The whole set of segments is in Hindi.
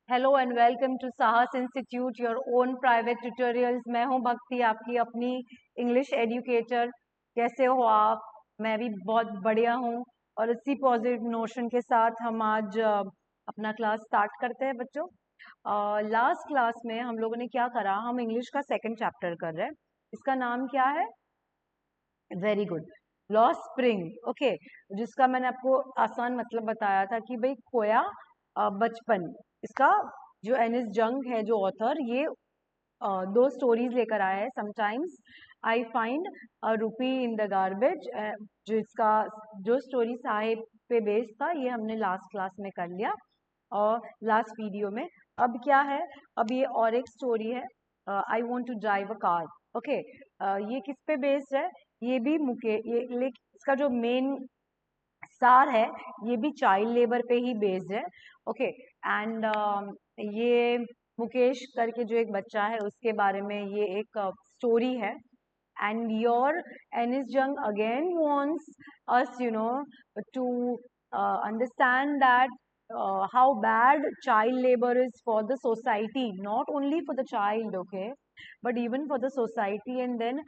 हेलो एंड वेलकम टू साहस institute your own private tutorials. मैं हूं भक्ति, आपकी अपनी इंग्लिश एजुकेटर। कैसे हो आप? मैं भी बहुत बढ़िया हूं। और इसी पॉजिटिव नोशन के साथ हम आज अपना क्लास स्टार्ट करते हैं बच्चों। लास्ट क्लास में हम लोगों ने क्या करा, हम इंग्लिश का सेकंड चैप्टर कर रहे हैं। इसका नाम क्या है? Very good, lost spring. Okay, जिसका मैंने आपको आसान मतलब बताया था कि भाई खोया बचपन। इसका जो एनिस जंग है, जो ऑथर, ये दो स्टोरीज लेकर आया है। समटाइम्स आई फाइंड अ रूपी इन द गार्बेज, जिसका जो स्टोरी साहिब पे बेस्ड था, ये हमने लास्ट क्लास में कर लिया और लास्ट वीडियो में। अब क्या है, अब ये और एक स्टोरी है, I want to drive a car. Okay, ये किस पे बेस्ड है? ये भी ये लेकिन इसका जो मेन सार है, ये भी चाइल्ड लेबर पे ही बेस्ड है। ओके, एंड ये मुकेश करके जो एक बच्चा है, उसके बारे में ये एक स्टोरी है। एंड योर एनिस जंग again wants us, to understand that how bad child labor is for the society, not only for the child, okay, but even for the society. And then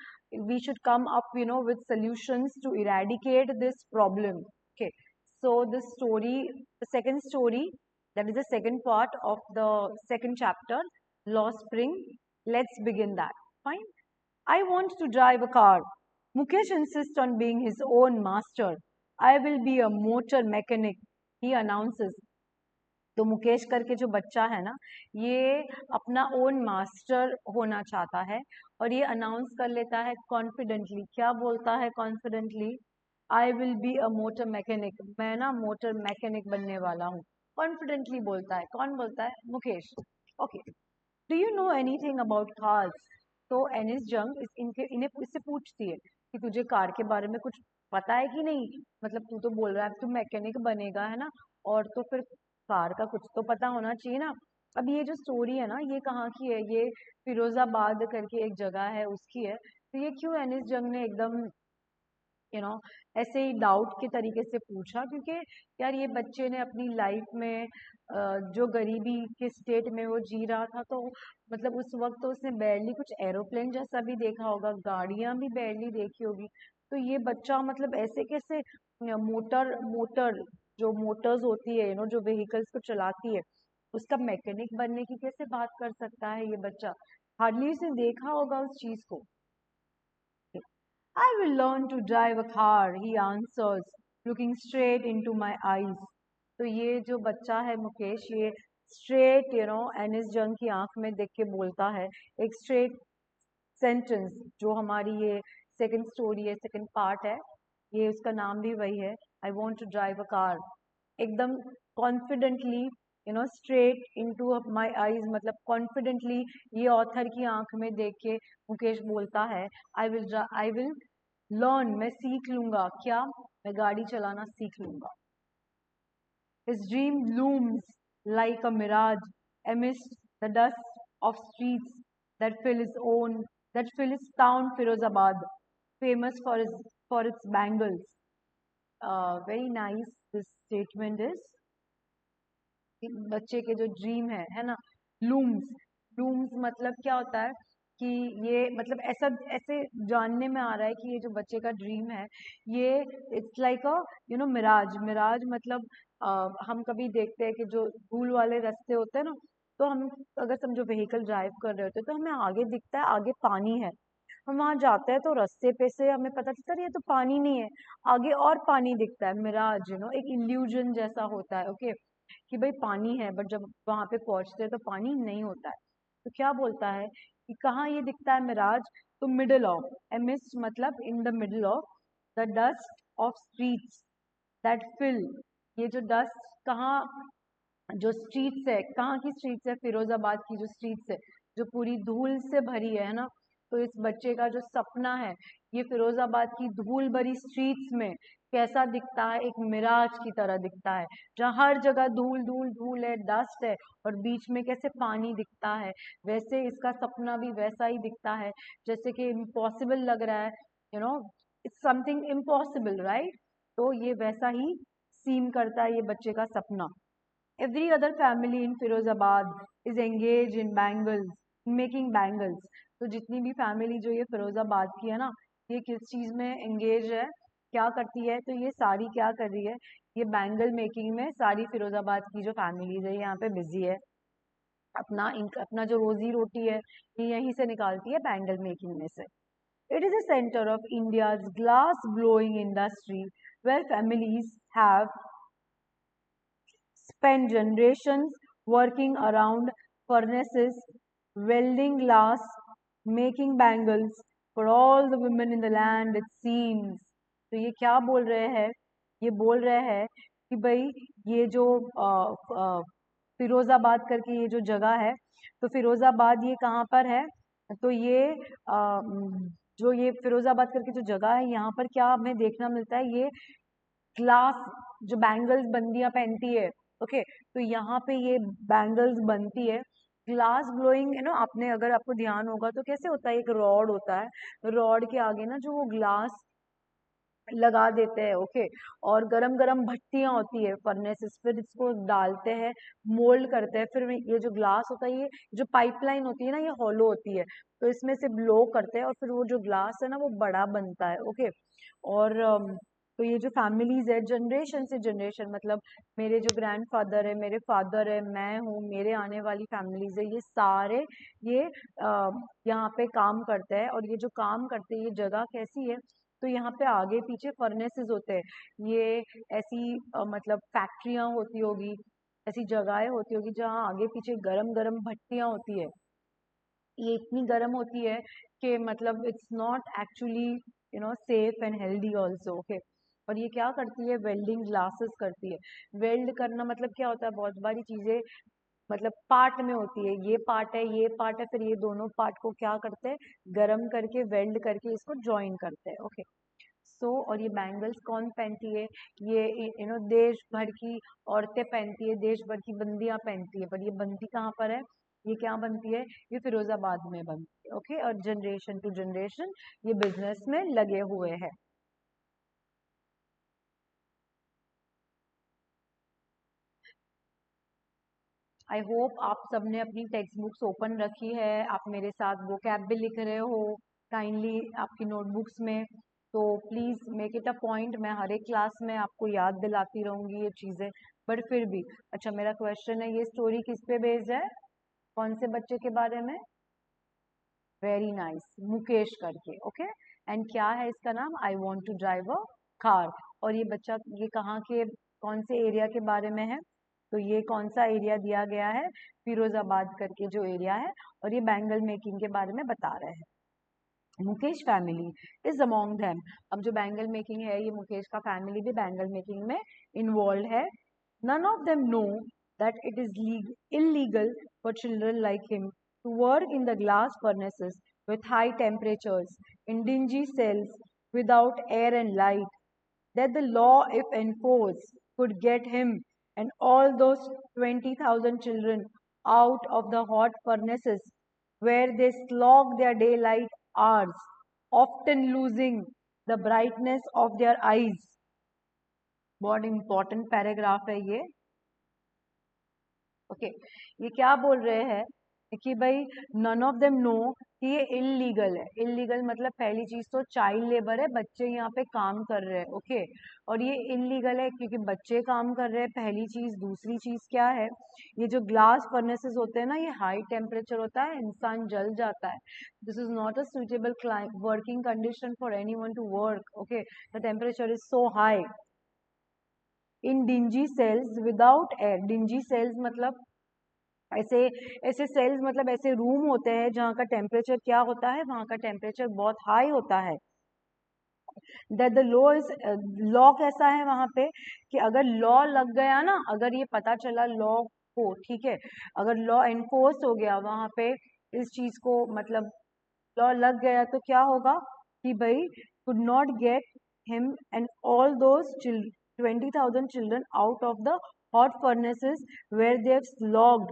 we should come up, with solutions to eradicate this problem. Okay, so the story, the second story, that is the second part of the second chapter, Lost Spring. Let's begin that. Fine. I want to drive a car. Mukesh insists on being his own master. I will be a motor mechanic, he announces. तो मुकेश करके जो बच्चा है ना, ये अपना ओन मास्टर होना चाहता है और ये अनाउंस कर लेता है कॉन्फिडेंटली। क्या बोलता है confidently? I will be a motor mechanic. मैं ना मोटर मैकेनिक बनने वाला हूँ। कॉन्फिडेंटली बोलता है। कौन बोलता है? Mukesh. Okay, do you know anything about cars? तो एनिस जंग इन्हें इससे पूछती है कि तुझे कार के बारे में कुछ पता है कि नहीं। मतलब तू तो बोल रहा है तू मैकेनिक बनेगा, है ना, और तो फिर कार का कुछ तो पता होना चाहिए ना। अब ये जो स्टोरी है ना, ये कहाँ की है? ये फिरोजाबाद करके एक जगह है, उसकी है। तो ये क्यों एनिस जंग ने एकदम ऐसे ही डाउट के तरीके से पूछा? क्योंकि यार ये बच्चे ने अपनी लाइफ में जो गरीबी के स्टेट में वो जी रहा था, तो मतलब उस वक्त तो उसने बैरली कुछ एरोप्लेन जैसा भी देखा होगा, गाड़ियां भी बैरली देखी होगी। तो ये बच्चा मतलब ऐसे कैसे मोटर मोटर जो मोटर्स होती है, जो व्हीकल्स को चलाती है, उसका मैकेनिक बनने की कैसे बात कर सकता है ये बच्चा? हार्डली उसने देखा होगा उस चीज को। I will learn to drive a car, he answers, looking straight into my eyes. तो ये जो बच्चा है मुकेश, ये स्ट्रेट एनिस जंग की आंख में देख के बोलता है एक स्ट्रेट सेंटेंस। जो हमारी ये सेकंड स्टोरी है, सेकंड पार्ट है, ये उसका नाम भी वही है, I want to drive a car. एकदम confidently, straight into my eyes, मतलब कॉन्फिडेंटली ये ऑथर की आंख में देख के मुकेश बोलता है आई विल लर्न, मैं सीख लूंगा। क्या? मैं गाड़ी चलाना सीख लूंगा। His dream looms like a mirage amidst the dust of streets that fill his town Firozabad, famous for its bangles. Very nice. This statement is बच्चे के जो ड्रीम है ना। लूम्स, लूम्स मतलब क्या होता है कि ये मतलब ऐसा ऐसे जानने में आ रहा है कि ये जो बच्चे का ड्रीम है, ये it's like a mirage. Mirage मतलब हम कभी देखते हैं कि जो धूल वाले रास्ते होते हैं ना, तो हम अगर समझो व्हीकल ड्राइव कर रहे होते हैं, तो हमें आगे दिखता है, आगे पानी है। हम वहां जाते हैं तो रास्ते पे से हमें पता चलता है ये तो पानी नहीं है, आगे और पानी दिखता है। मिराज एक इल्यूजन जैसा होता है। ओके, कि भाई पानी है, बट जब वहां पे पहुंचते हैं तो पानी नहीं होता है। तो क्या बोलता है कि कहाँ ये दिखता है मिराज? तो मिडल ऑफ, एमिस्ट मतलब in the middle of the dust of streets that fill. ये जो डस्ट कहाँ, जो स्ट्रीट्स है, कहाँ की स्ट्रीट्स है? फिरोजाबाद की जो स्ट्रीट्स है, जो पूरी धूल से भरी है ना। तो इस बच्चे का जो सपना है, ये फिरोजाबाद की धूल भरी स्ट्रीट्स में कैसा दिखता है? एक मिराज की तरह दिखता है, जहाँ हर जगह धूल धूल धूल है, डस्ट है, और बीच में कैसे पानी दिखता है। वैसे इसका सपना भी वैसा ही दिखता है, जैसे कि इम्पॉसिबल लग रहा है, इट्स समथिंग इम्पॉसिबल, राइट? तो ये वैसा ही सीन करता है ये बच्चे का सपना। Every other family in Firozabad is engaged in bangles, making bangles. तो जितनी भी फैमिली जो ये फिरोजाबाद की है ना, ये किस चीज में एंगेज है, क्या करती है, तो ये सारी क्या कर रही है, ये बैंगल मेकिंग में सारी फिरोजाबाद की जो फैमिलीज है यहाँ पे बिजी है। अपना जो रोजी रोटी है ये यहीं से निकालती है, बैंगल मेकिंग में से। It is a center of India's glass blowing industry where families have spent generations working around furnaces, welding glass, making bangles for all the women in the land, it seems. तो ये क्या बोल रहे हैं, ये बोल रहे हैं कि भाई ये जो फिरोजाबाद करके ये जो जगह है, तो फिरोजाबाद ये कहाँ पर है, तो ये जो ये फिरोजाबाद करके जो जगह है, यहाँ पर क्या हमें देखना मिलता है, ये ग्लास जो बैंगल्स बंदियां पहनती है, ओके, तो यहाँ पे ये बैंगल्स बनती है। ग्लास ब्लोइंग है ना, आपने अगर आपको ध्यान होगा तो कैसे होता है, एक रॉड होता है, रॉड के आगे ना जो वो ग्लास लगा देते हैं, ओके, और गरम गरम भट्टियां होती है फर्नेसेस, फिर इसको डालते हैं, मोल्ड करते हैं, फिर ये जो ग्लास होता है, ये जो पाइपलाइन होती है ना, ये हॉलो होती है, तो इसमें से ब्लो करते हैं और फिर वो जो ग्लास है ना वो बड़ा बनता है, ओके। और तो ये जो फैमिलीज है, जनरेशन से जनरेशन, मतलब मेरे जो ग्रैंडफादर है, मेरे फादर है, मैं हूँ, मेरे आने वाली फैमिलीज है, ये सारे ये यहाँ पे काम करते हैं, और ये जो काम करते हैं, ये जगह कैसी है, तो यहाँ पे आगे पीछे फर्नेसेस होते हैं, ये ऐसी मतलब फैक्ट्रियां होती होगी, ऐसी जगहें होती होगी जहाँ आगे पीछे गरम गरम भट्टियां होती है, ये इतनी गर्म होती है कि मतलब it's not actually safe and healthy also, okay. और ये क्या करती है, वेल्डिंग ग्लासेस करती है। वेल्ड करना मतलब क्या होता है, बहुत बारी चीजें मतलब पार्ट में होती है, ये पार्ट है, ये पार्ट है, फिर ये दोनों पार्ट को क्या करते हैं, गरम करके वेल्ड करके इसको ज्वाइन करते हैं, ओके। सो और ये बैंगल्स कौन पहनती है, ये देश भर की औरतें पहनती है, देश भर की बंदियां पहनती है, पर ये बनती कहाँ पर है, ये क्या बनती है, ये फिरोजाबाद में बनती है, ओके। और जनरेशन टू जनरेशन ये बिजनेस में लगे हुए हैं। आई होप आप सबने अपनी टेक्स्ट बुक्स ओपन रखी है, आप मेरे साथ वो कैब भी लिख रहे हो काइंडली आपकी नोटबुक्स में, तो please make it a point, मैं हर एक क्लास में आपको याद दिलाती रहूँगी ये चीज़ें, बट फिर भी अच्छा मेरा क्वेश्चन है, ये स्टोरी किस पे बेस्ड है, कौन से बच्चे के बारे में, वेरी नाइस, मुकेश करके, ओके। एंड क्या है इसका नाम, I want to drive a car. और ये बच्चा ये कहाँ के, कौन से एरिया के बारे में है, तो ये कौन सा एरिया दिया गया है, फिरोजाबाद करके जो एरिया है, और ये बैंगल मेकिंग के बारे में बता रहे हैं। Mukesh family is among them. अब जो बैंगल मेकिंग है, ये मुकेश का फैमिली भी बैंगल मेकिंग में इन्वॉल्व है। None of them know that it is illegal for children like him to work in the glass furnaces with high temperatures in dingy cells without air and light, that the law, if enforced, could get him and all those 20,000 children out of the hot furnaces where they slog their daylight hours, often losing the brightness of their eyes. बहुत इंपॉर्टेंट पैराग्राफ है ये, ओके। ये क्या बोल रहे हैं कि भाई नन ऑफ देम नो कि ये इलीगल है। इलीगल मतलब पहली चीज तो चाइल्ड लेबर है, बच्चे यहाँ पे काम कर रहे हैं, ओके। और ये इलीगल है क्योंकि बच्चे काम कर रहे हैं, पहली चीज। दूसरी चीज क्या है, ये जो ग्लास फर्नेसेस होते हैं ना, ये हाई टेम्परेचर होता है, इंसान जल जाता है। This is not a suitable working condition for anyone to work, okay. The temperature is so high in dingy cells without air. Dingy cells मतलब ऐसे ऐसे सेल्स, मतलब ऐसे रूम होते हैं जहाँ का टेम्परेचर क्या होता है, वहाँ का टेम्परेचर बहुत हाई होता है। That the law is, law कैसा है वहाँ पे कि अगर लॉ लग गया ना, अगर ये पता चला लॉ को, ठीक है, अगर लॉ एनफोर्स हो गया वहाँ पे इस चीज को, मतलब लॉ लग गया, तो क्या होगा कि भाई could not get him and all those 20,000 children out of the hot furnaces where they have slogged,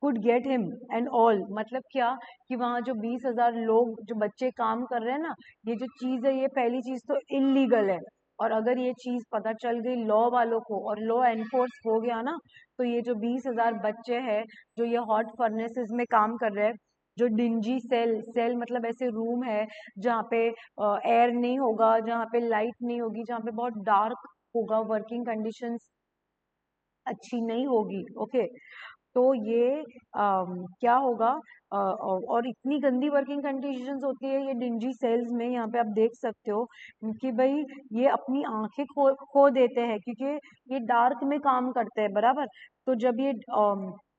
could get him and all, मतलब क्या कि वहाँ जो 20,000 लोग जो बच्चे काम कर रहे हैं ना, ये जो चीज है, ये पहली चीज तो इलीगल है, और अगर ये चीज पता चल गई लॉ वालों को और लॉ एनफोर्स हो गया ना, तो ये जो 20,000 बच्चे हैं जो ये हॉट फर्नेसेस में काम कर रहे हैं, जो डिंजी सेल, सेल मतलब ऐसे रूम है जहाँ पे एयर नहीं होगा, जहाँ पे लाइट नहीं होगी, जहाँ पे बहुत डार्क होगा, वर्किंग कंडीशंस अच्छी नहीं होगी। ओके, तो ये क्या होगा, और इतनी गंदी वर्किंग कंडीशंस होती है ये डिंजी सेल्स में, यहाँ पे आप देख सकते हो कि भाई ये अपनी आंखें खो देते हैं क्योंकि ये डार्क में काम करते हैं, बराबर। तो जब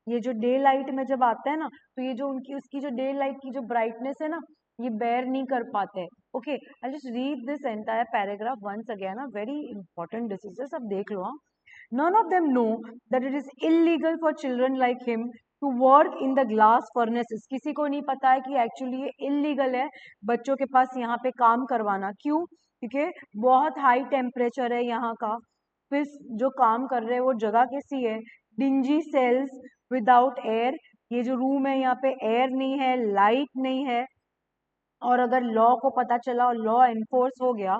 ये जो डे लाइट में जब आता है ना, तो ये जो उनकी उसकी जो डे लाइट की जो ब्राइटनेस है ना, ये बेयर नहीं कर पाते। Okay, I just read this entire paragraph once again, very important decision, अब देख लो। None of them know that it is illegal for children like him to work in the glass furnaces. किसी को नहीं पता है कि एक्चुअली ये इलीगल है बच्चों के पास यहाँ पे काम करवाना। क्यों? क्योंकि बहुत हाई टेम्परेचर है यहाँ का, फिर जो काम कर रहे हैं वो जगह कैसी है, डिंजी सेल्स विदाउट एयर, ये जो रूम है यहाँ पे एयर नहीं है, लाइट नहीं है, और अगर लॉ को पता चला और लॉ एनफोर्स हो गया,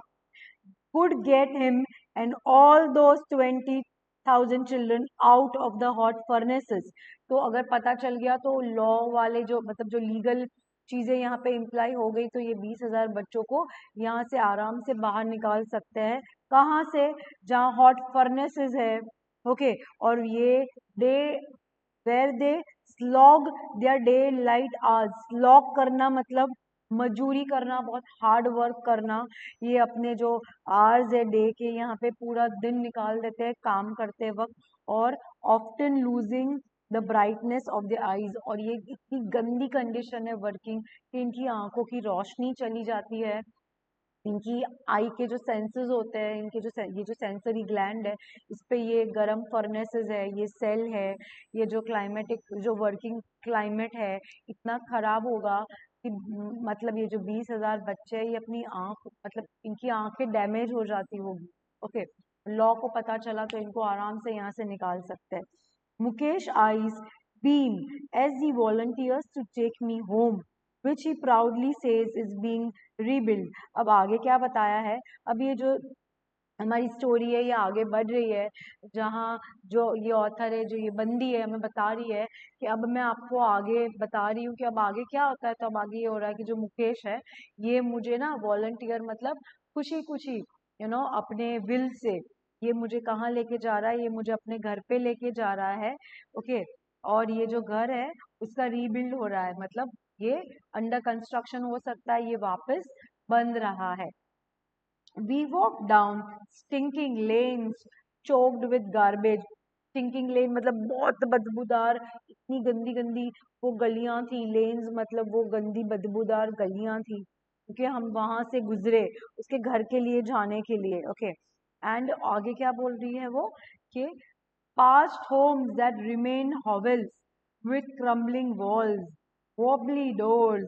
could get him and all those 20,000 children out of the hot furnaces. तो अगर पता चल गया तो लॉ वाले जो मतलब जो लीगल चीजें यहाँ पे इम्प्लाई हो गई, तो ये 20,000 बच्चों को यहाँ से आराम से बाहर निकाल सकते हैं। कहाँ से? जहाँ हॉट फर्नेसेस है। ओके, और ये day where they slog their daylight hours, slog करना मतलब मजूरी करना, बहुत हार्ड वर्क करना, ये अपने जो आवर्स है डे के यहाँ पे पूरा दिन निकाल देते हैं काम करते वक्त, और often losing the brightness of the eyes, और ये इतनी गंदी कंडीशन है वर्किंग कि इनकी आंखों की रोशनी चली जाती है, इनकी आई के जो सेंसेस होते हैं, इनके जो ये जो सेंसरी ग्लैंड है, इस पे ये गरम फर्नेसेस है, ये सेल है, ये जो क्लाइमेटिक जो वर्किंग क्लाइमेट है इतना खराब होगा कि मतलब ये जो 20,000 बच्चे हैं ये अपनी आंख मतलब इनकी आंखें डैमेज हो जाती होगी। ओके, लॉ को पता चला तो इनको आराम से यहाँ से निकाल सकते हैं। Mukesh eyes beam as he volunteers to take me home, which he proudly says is being rebuilt. अब आगे क्या बताया है, अब ये जो हमारी स्टोरी है ये आगे बढ़ रही है, जहाँ जो ये ऑथर है, जो ये बंदी है, हमें बता रही है कि अब मैं आपको आगे बता रही हूँ कि अब आगे क्या होता है। तो अब आगे ये हो रहा है कि जो मुकेश है ये मुझे ना वॉलंटियर मतलब खुशी खुशी अपने विल से ये मुझे कहाँ लेके जा रहा है, ये मुझे अपने घर पे लेके जा रहा है। ओके, और ये जो घर है उसका रीबिल्ड हो रहा है, मतलब ये अंडर कंस्ट्रक्शन हो सकता है, ये वापस बन रहा है। We walked down stinking lanes choked with garbage. Stinking lane मतलब बहुत बदबूदार, इतनी गंदी गंदी वो गलियां थी, लेन्स मतलब वो गंदी बदबूदार गलियां थी, क्योंकि हम वहां से गुजरे उसके घर के लिए जाने के लिए। ओके, एंड आगे क्या बोल रही है वो कि past homes that remain hovels with crumbling walls, wobbly doors,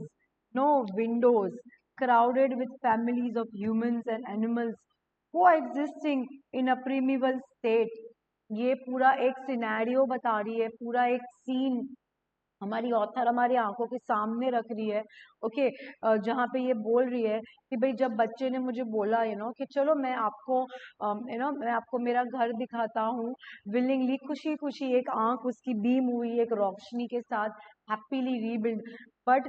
no windows, crowded with families of humans and animals coexisting in a primeval state. ये पूरा एक सिनेरियो बता रही है, पूरा एक सीन हमारी ऑथर हमारी आंखों के सामने रख रही है। ओके, जहाँ पे ये बोल रही है कि भाई जब बच्चे ने मुझे बोला कि चलो मैं आपको मैं आपको मेरा घर दिखाता हूँ, विलिंगली खुशी खुशी एक आंख उसकी बीम हुई एक रोशनी के साथ, हैप्पीली रीबिल्ड। बट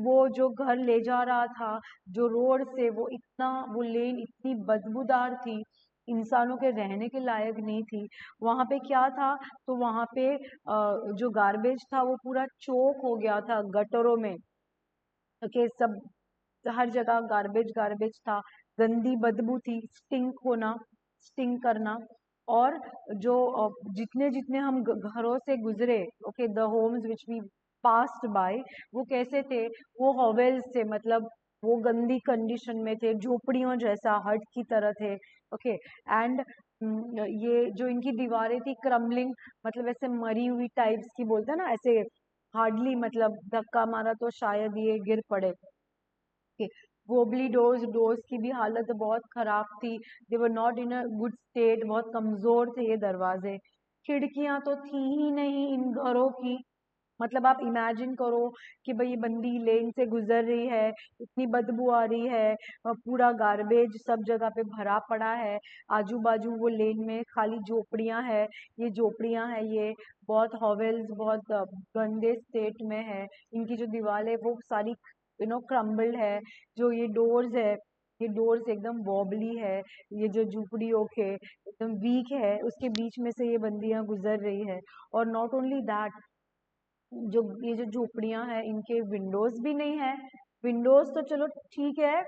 वो जो घर ले जा रहा था जो रोड से, वो इतना वो लेन इतनी बदबूदार थी, इंसानों के रहने के लायक नहीं थी। वहां पे क्या था, तो वहां पे जो गार्बेज था वो पूरा चोक हो गया था गटरों में। ओके, सब हर जगह गार्बेज गार्बेज था, गंदी बदबू थी, स्टिंक होना, स्टिंक करना। और जो जितने जितने हम घरों से गुजरे, okay, the homes which we passed by, वो कैसे थे, वो हॉवेल्स थे, मतलब वो गंदी कंडीशन में थे, झोपड़ियों जैसा हट की तरह थे। ओके, एंड ये जो इनकी दीवारें थी क्रम्बलिंग, मतलब ऐसे मरी हुई टाइप्स की, बोलते हैं ना ऐसे, हार्डली मतलब धक्का मारा तो शायद ये गिर पड़े। वोबली डोर्स, डोर्स की भी हालत बहुत खराब थी, they were not in a good state, बहुत कमजोर थे ये दरवाजे। खिड़कियां तो थी ही नहीं इन घरों की, मतलब आप इमेजिन करो कि भाई ये बंदी लेन से गुजर रही है, इतनी बदबू आ रही है, पूरा गार्बेज सब जगह पे भरा पड़ा है, आजू बाजू वो लेन में खाली झोपड़ियां है, ये झोपड़ियां है, ये बहुत हॉवेल्स बहुत गंदे स्टेट में है, इनकी जो दीवार है वो सारी क्रम्बल्ड है, जो ये डोर्स है, ये डोर्स एकदम वॉबली है, ये जो झुपड़ियों के एकदम वीक है, उसके बीच में से ये बंदियां गुजर रही है। और नॉट ओनली दैट, जो ये जो झोपड़ियां हैं इनके विंडोज भी नहीं है। विंडोज तो चलो ठीक है,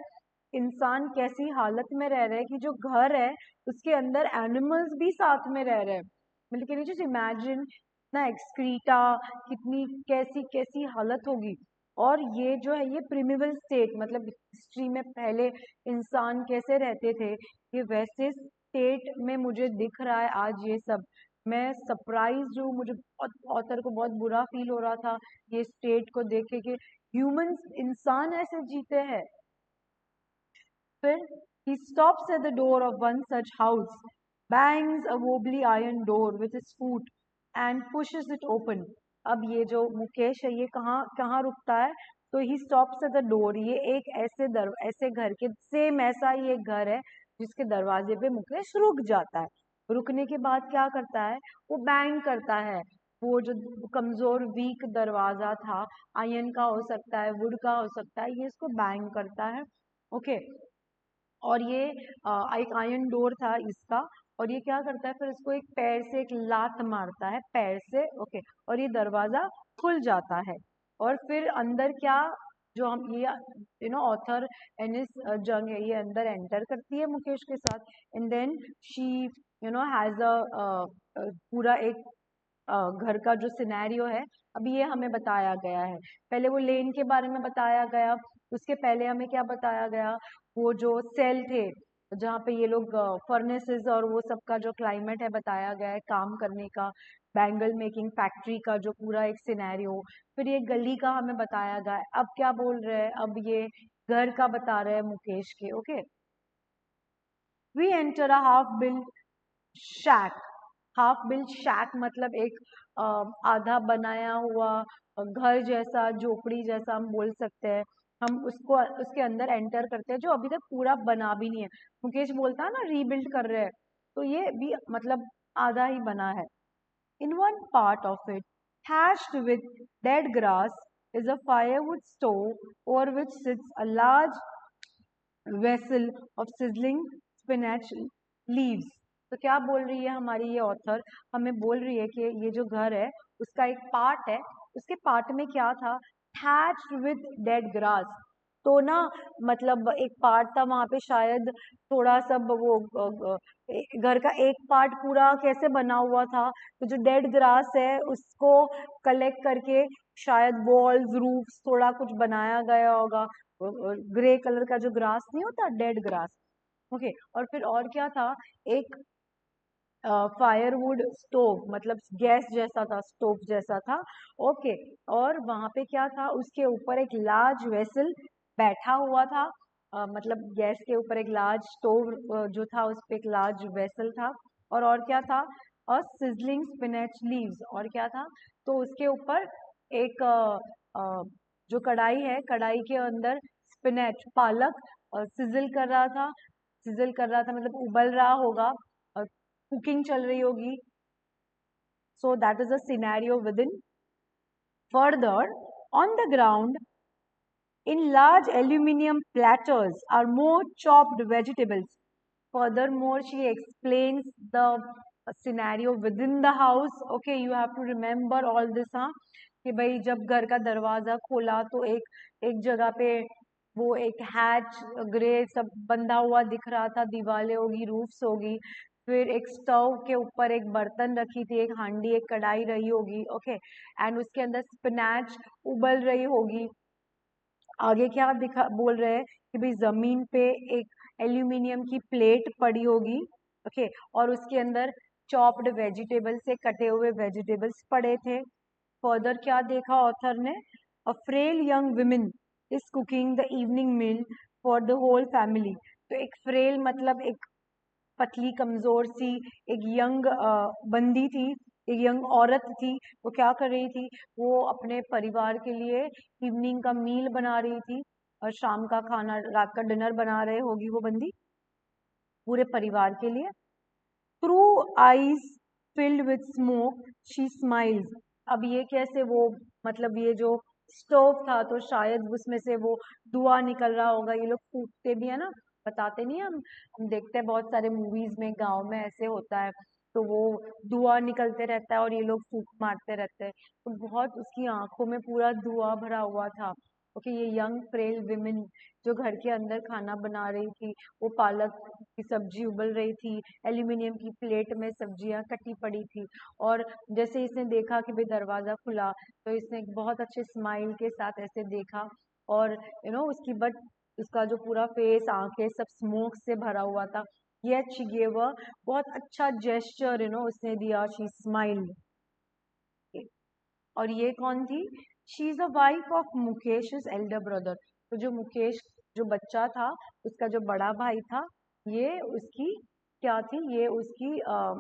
इंसान कैसी हालत में रह रहा है कि जो घर है उसके अंदर एनिमल्स भी साथ में रह रहे हैं। मतलब कैन यू जस्ट इमेजिन, इतना एक्सक्रीटा, कितनी कैसी कैसी हालत होगी। और ये जो है ये प्रिमिबल स्टेट, मतलब हिस्ट्री में पहले इंसान कैसे रहते थे, ये वैसे स्टेट में मुझे दिख रहा है आज ये सब। मैं सरप्राइज हूँ, मुझे बहुत ऑथर को बहुत बुरा फील हो रहा था ये स्टेट को देख के कि ह्यूमंस, इंसान ऐसे जीते हैं। फिर he stops at the door of one such house, bangs a wobbly iron door with his foot and pushes it open. अब ये जो मुकेश है ये कहाँ कहाँ रुकता है, तो he stops at the door, ये एक ऐसे घर के सेम ऐसा ही एक घर है जिसके दरवाजे पे मुकेश रुक जाता है। रुकने के बाद क्या करता है, वो बैंग करता है, वो जो कमजोर वीक दरवाजा था, आयरन का हो सकता है, वुड का हो सकता है, ये इसको बैंग करता है। ओके, और ये एक आयरन डोर था इसका, और ये क्या करता है फिर इसको एक पैर से एक लात मारता है पैर से। ओके, और ये दरवाजा खुल जाता है। और फिर अंदर क्या, जो हम ये ऑथर एनिस जंग है, ये अंदर एंटर करती है मुकेश के साथ, and then she has a पूरा एक घर का जो सिनेरियो है अभी ये हमें बताया गया है। पहले वो लेन के बारे में बताया गया, उसके पहले हमें क्या बताया गया, वो जो सेल थे जहाँ पे ये लोग फर्नेसेस और वो सब का जो क्लाइमेट है बताया गया है काम करने का, बैंगल मेकिंग फैक्ट्री का जो पूरा एक सिनेरियो। फिर ये गली का हमें बताया गया है। अब क्या बोल रहे हैं, अब ये घर का बता रहे हैं मुकेश के। Okay, we enter a half build shack. Half build shack मतलब एक आधा बनाया हुआ घर जैसा, झोपड़ी जैसा हम बोल सकते हैं। हम उसको उसके अंदर एंटर करते हैं जो अभी तक पूरा बना भी नहीं है। मुकेश बोलता है ना रीबिल्ड कर रहे हैं, तो ये भी मतलब आधा ही बना है। In one part of it, thatched with dead grass, is a firewood stove over which sits a large vessel of sizzling spinach leaves. तो क्या बोल रही है हमारी ये ऑथर, हमें बोल रही है कि ये जो घर है उसका एक पार्ट है, उसके पार्ट में क्या था, थैच्ड विद डेड ग्रास। तो ना मतलब एक पार्ट था वहां पे शायद थोड़ा सा वो घर का एक पार्ट पूरा कैसे बना हुआ था, तो जो डेड ग्रास है उसको कलेक्ट करके शायद वॉल्स रूफ्स थोड़ा कुछ बनाया गया होगा। ग्रे कलर का जो ग्रास नहीं होता, डेड ग्रास। ओके, और फिर और क्या था, एक फायरवुड स्टोव, मतलब गैस जैसा था, स्टोव जैसा था। ओके, और वहां पे क्या था, उसके ऊपर एक लार्ज वेसल बैठा हुआ था, मतलब गैस के ऊपर एक लार्ज स्टोव जो था उस पे एक लार्ज वेसल था। और क्या था, और सिजलिंग स्पिनच लीव्स, और क्या था, तो उसके ऊपर एक जो कढ़ाई है, कढ़ाई के अंदर स्पिनच पालक सिजल कर रहा था। सिजल कर रहा था मतलब उबल रहा होगा, कुकिंग चल रही होगी। So that is a scenario within. Further, on the ground, in large aluminium platters are more chopped vegetables. Furthermore, she explains the scenario within the house. Okay, you have to remember all this, हाँ, कि भाई जब घर का दरवाजा खोला तो एक जगह पे वो एक हैच ग्रे सब बंधा हुआ दिख रहा था, दीवारें होगी, रूफ्स होगी। फिर एक स्टोव के ऊपर एक बर्तन रखी थी, एक हांडी एक कढ़ाई रही होगी। ओके, एंड उसके अंदर स्पिनैच उबल रही होगी। आगे क्या दिखा बोल रहे हैं कि भाई जमीन पे एक एल्यूमिनियम की प्लेट पड़ी होगी। ओके, और उसके अंदर चॉप्ड वेजिटेबल्स से कटे हुए वेजिटेबल्स पड़े थे। फर्दर क्या देखा ऑथर ने, a frail young women is cooking the evening meal for the whole family. तो एक फ्रेल मतलब एक पतली कमजोर सी एक यंग बंदी थी, एक यंग औरत थी, वो क्या कर रही थी, वो अपने परिवार के लिए इवनिंग का मील बना रही थी और शाम का खाना, रात का डिनर बना रहे होगी वो बंदी पूरे परिवार के लिए। Through eyes filled with smoke she smiles. अब ये कैसे, वो मतलब ये जो स्टोव था तो शायद उसमें से वो धुआं निकल रहा होगा, ये लोग फूकते भी है ना, बताते नहीं, हम देखते हैं बहुत सारे मूवीज में, गांव में ऐसे होता है, तो वो धुआं निकलते रहता है और ये लोग फूक मारते रहते हैं, तो बहुत उसकी आंखों में पूरा धुआं भरा हुआ था। ओके, ये यंग फ्रेल विमेन जो घर के अंदर खाना बना रही थी, वो पालक की सब्जी उबल रही थी, एल्यूमिनियम की प्लेट में सब्जियां कटी पड़ी थी, और जैसे इसने देखा कि भाई दरवाजा खुला, तो इसने एक बहुत अच्छे स्माइल के साथ ऐसे देखा, और उसकी बट उसका जो पूरा फेस, आंखें सब स्मोक से भरा हुआ था। ये शी गेव अ बहुत अच्छा जेस्चर उसने दिया, शी स्माइल्ड। और ये कौन थी, she is a wife of Mukesh Elder brother. तो जो मुकेश जो बच्चा था, उसका जो बड़ा भाई था, ये उसकी क्या थी, ये उसकी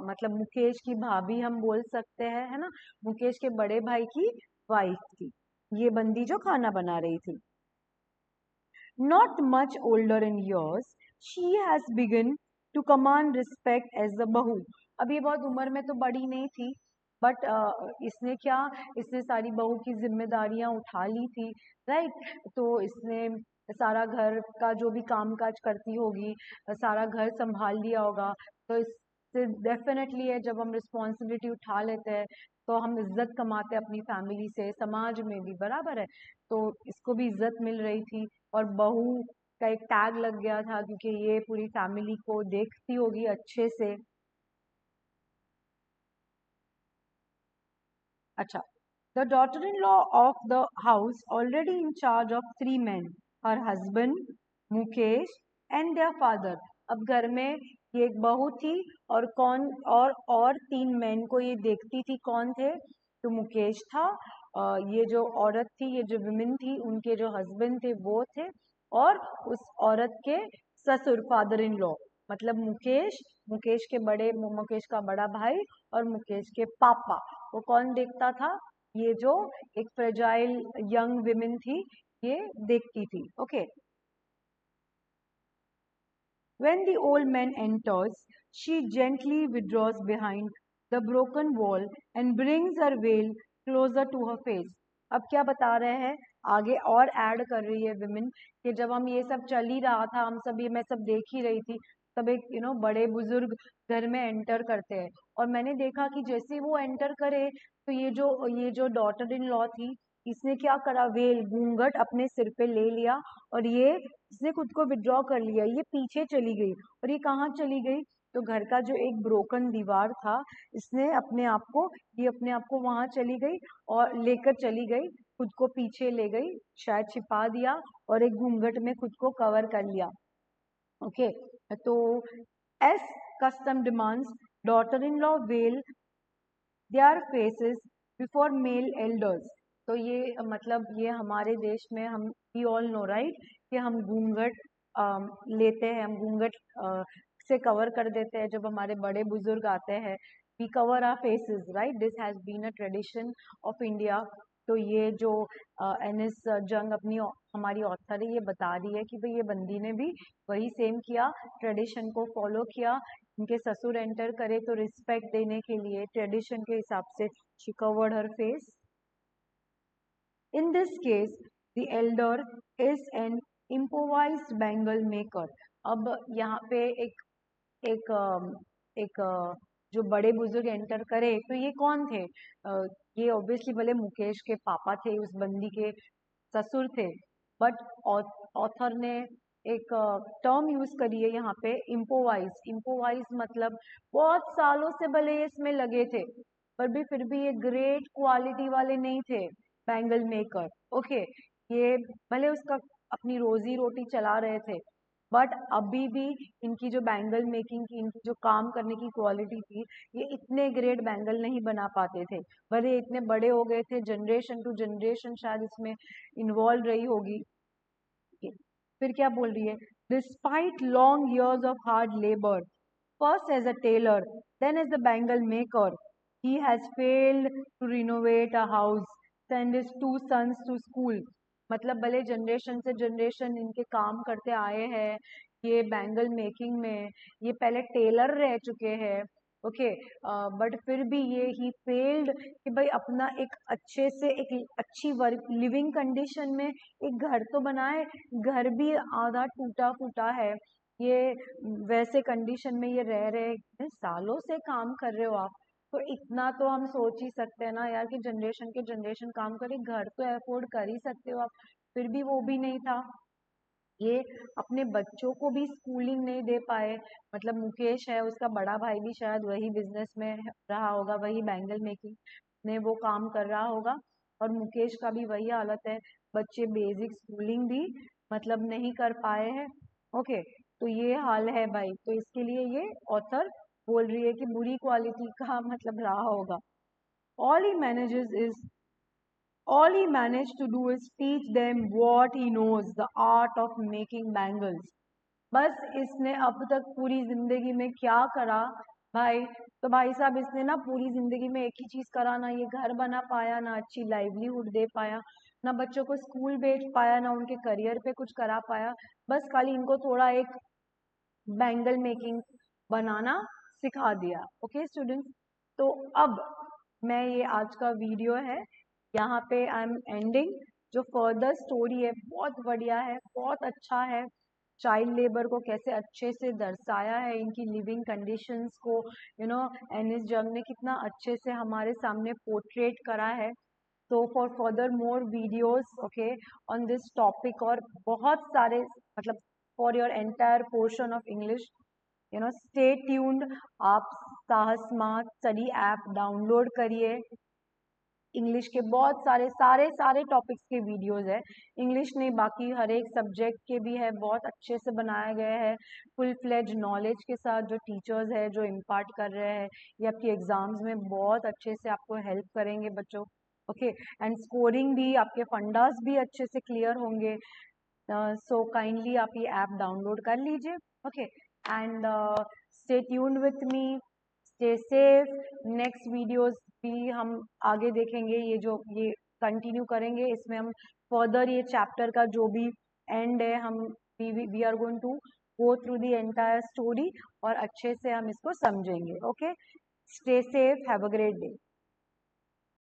मतलब मुकेश की भाभी हम बोल सकते हैं, है ना, मुकेश के बड़े भाई की वाइफ थी ये बंदी जो खाना बना रही थी। Not much older in years, she has begun to command respect as a बहू। अब ये बहुत उम्र में तो बड़ी नहीं थी, बट इसने क्या, इसने सारी बहू की जिम्मेदारियां उठा ली थी, राइट। तो इसने सारा घर का जो भी काम काज करती होगी, सारा घर संभाल लिया होगा, तो इससे डेफिनेटली है, जब हम रिस्पॉन्सिबिलिटी उठा लेते हैं तो हम इज्जत कमाते हैं अपनी फैमिली से, समाज में भी बराबर है, तो इसको भी इज्जत मिल रही थी, और बहू का एक टैग लग गया था क्योंकि ये पूरी फैमिली को देखती होगी अच्छे से। अच्छा, the daughter in law of the house already in charge of 3 men, her husband, Mukesh and their father. अब घर में ये एक बहू थी, और कौन, और 3 men को ये देखती थी, कौन थे, तो मुकेश था, ये जो औरत थी, ये जो विमेन थी, उनके जो हस्बैंड थे वो थे, और उस औरत के ससुर, फादर इन लॉ, मतलब मुकेश के बड़े, मुकेश का बड़ा भाई और मुकेश के पापा, वो कौन देखता था, ये जो एक फ्रेजाइल यंग विमेन थी, ये देखती थी। Okay, when the old man enters, she gently withdraws behind the broken wall and brings her veil closer to her face. अब क्या बता रहे हैं आगे, और ऐड कर रही है विमेन कि जब हम ये सब चल ही रहा था, हम सब ये मैं सब देख ही रही थी, तब एक बड़े बुजुर्ग घर में एंटर करते हैं, और मैंने देखा कि जैसे वो एंटर करे, तो ये जो डॉटर इन लॉ थी, इसने क्या करा, वेल, घूंघट अपने सिर पे ले लिया, और ये इसने खुद को विड्रॉ कर लिया, ये पीछे चली गई, और ये कहाँ चली गई, तो घर का जो एक ब्रोकन दीवार था, इसने अपने आप को वहां चली गई, और लेकर चली गई, खुद को पीछे ले गई, शायद छिपा दिया, और एक घूंघट में खुद को कवर कर लिया। ओके, तो as custom demands, daughter in law veil their faces before male elders. तो ये मतलब ये हमारे देश में, हम वी ऑल नो राइट, कि हम घूंघट लेते हैं, हम घूंघट से कवर कर देते हैं जब हमारे बड़े बुजुर्ग आते हैं, we cover our faces, right, this has been a tradition of India. तो ये जो एन.एस. जंग अपनी हमारी ऑथर है, ये बता रही है कि भाई ये बंदी ने भी वही सेम किया, ट्रेडिशन को फॉलो किया, उनके ससुर एंटर करे तो रिस्पेक्ट देने के लिए ट्रेडिशन के हिसाब से she covered her face. In this case the Elder is an improvised bangle maker. अब यहाँ पे एक एक जो बड़े बुजुर्ग एंटर करे, तो ये कौन थे, ये ऑब्वियसली भले मुकेश के पापा थे, उस बंदी के ससुर थे, बट ऑथर ने एक टर्म यूज करी है यहाँ पे, इम्पोवाइज मतलब बहुत सालों से भले ये इसमें लगे थे, पर भी फिर भी ये ग्रेट क्वालिटी वाले नहीं थे बैंगल मेकर। ओके, ये भले उसका अपनी रोजी रोटी चला रहे थे, बट अभी भी इनकी जो बैंगल मेकिंग की, इनकी जो काम करने की क्वालिटी थी, ये इतने ग्रेट बैंगल नहीं बना पाते थे, भले इतने बड़े हो गए थे, जनरेशन टू जनरेशन शायद इसमें इन्वॉल्व रही होगी। फिर क्या बोल रही है, despite long years of hard labour, first as a tailor, then as a bangle maker, he has failed to renovate a house, send his 2 sons to school. मतलब भले जनरेशन से जनरेशन इनके काम करते आए हैं ये बैंगल मेकिंग में, ये पहले टेलर रह चुके हैं, ओके, बट फिर भी ये ही फेल्ड कि भाई अपना एक अच्छे से एक अच्छी वर्क लिविंग कंडीशन में एक घर तो बनाए, घर भी आधा टूटा फूटा है, ये वैसे कंडीशन में ये रह रहे हैं, सालों से काम कर रहे हो आप, तो इतना तो हम सोच ही सकते हैं ना यार कि जनरेशन के जनरेशन काम करे, घर तो अफोर्ड कर ही सकते हो आप, फिर भी वो भी नहीं था। ये अपने बच्चों को भी स्कूलिंग नहीं दे पाए, मतलब मुकेश है उसका बड़ा भाई भी शायद वही बिजनेस में रहा होगा, वही बैंगल मेकिंग में वो काम कर रहा होगा, और मुकेश का भी वही हालत है, बच्चे बेसिक स्कूलिंग भी मतलब नहीं कर पाए हैं, ओके। तो ये हाल है भाई, तो इसके लिए ये ऑथर बोल रही है कि बुरी क्वालिटी का मतलब रहा होगा। All he manages is All he managed to do is teach them what he knows, the art of making bangles. बस इसने अब तक पूरी जिंदगी में क्या करा भाई, तो भाई साहब इसने ना पूरी जिंदगी में एक ही चीज करा, ना ये घर बना पाया, ना अच्छी लाइवलीहुड दे पाया, ना बच्चों को स्कूल भेज पाया, ना उनके करियर पे कुछ करा पाया, बस खाली इनको थोड़ा एक बैंगल मेकिंग बनाना सिखा दिया, ओके स्टूडेंट्स। तो अब मैं ये आज का वीडियो है यहाँ पे आई एम एंडिंग, जो फर्दर स्टोरी है बहुत बढ़िया है, बहुत अच्छा है, चाइल्ड लेबर को कैसे अच्छे से दर्शाया है, इनकी लिविंग कंडीशंस को एनिस जंग ने कितना अच्छे से हमारे सामने पोर्ट्रेट करा है। तो for further more videos okay on this topic और बहुत सारे मतलब for your entire portion of English stay tuned. आप साहस स्मार्ट स्टडी ऐप डाउनलोड करिए, इंग्लिश के बहुत सारे टॉपिक्स के वीडियोस है, इंग्लिश नहीं बाकी हर एक सब्जेक्ट के भी है, बहुत अच्छे से बनाया गया है, फुल फ्लेज नॉलेज के साथ जो टीचर्स है जो इम्पार्ट कर रहे हैं, ये आपकी एग्जाम्स में बहुत अच्छे से आपको हेल्प करेंगे बच्चों, ओके, एंड स्कोरिंग भी आपके फंडास भी अच्छे से क्लियर होंगे। सो काइंडली आप ये ऐप डाउनलोड कर लीजिए, okay, and stay tuned with me, stay safe. Next videos भी हम आगे देखेंगे, ये कंटिन्यू करेंगे, इसमें हम फर्दर ये चैप्टर का जो भी एंड है हम we are going to go through the entire story और अच्छे से हम इसको समझेंगे, okay. Stay safe, have a great day.